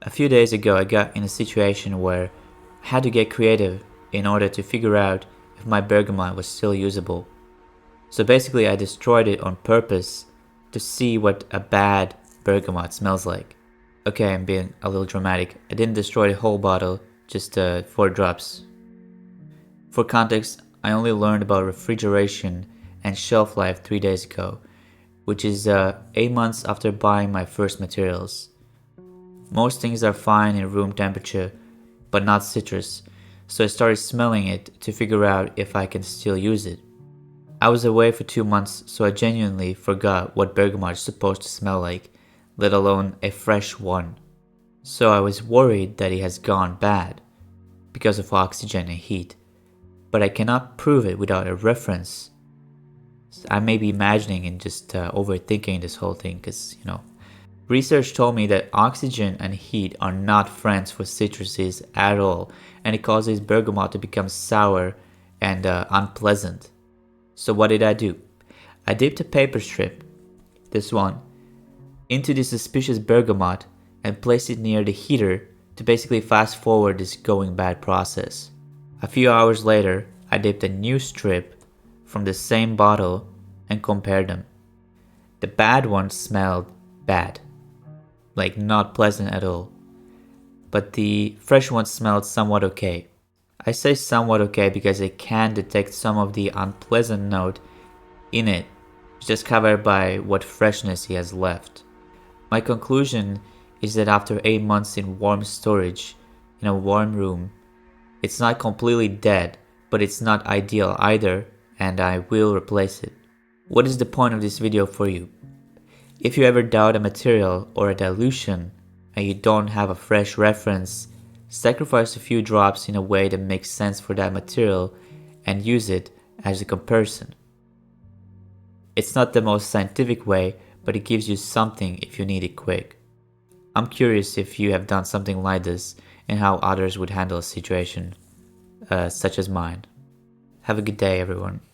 A few days ago I got in a situation where I had to get creative in order to figure out if my bergamot was still usable. So basically I destroyed it on purpose to see what a bad bergamot smells like. Okay, I'm being a little dramatic. I didn't destroy the whole bottle, just 4 drops. For context, I only learned about refrigeration and shelf life 3 days ago, which is 8 months after buying my first materials. Most things are fine in room temperature, but not citrus, so I started smelling it to figure out if I can still use it. I was away for 2 months, so I genuinely forgot what bergamot is supposed to smell like, let alone a fresh one. So I was worried that it has gone bad, because of oxygen and heat, but I cannot prove it without a reference. I may be imagining and just overthinking this whole thing because, research told me that oxygen and heat are not friends for citruses at all, and it causes bergamot to become sour and unpleasant. So what did I do? I dipped a paper strip, this one, into the suspicious bergamot and placed it near the heater to basically fast forward this going bad process. A few hours later, I dipped a new strip from the same bottle and compared them. The bad one smelled bad, like not pleasant at all, but the fresh one smelled somewhat okay. I say somewhat okay because I can detect some of the unpleasant note in it, just covered by what freshness he has left. My conclusion is that after 8 months in warm storage, in a warm room, it's not completely dead, but it's not ideal either, and I will replace it. What is the point of this video for you? If you ever doubt a material or a dilution and you don't have a fresh reference, sacrifice a few drops in a way that makes sense for that material and use it as a comparison. It's not the most scientific way, but it gives you something if you need it quick. I'm curious if you have done something like this and how others would handle a situation such as mine. Have a good day, everyone.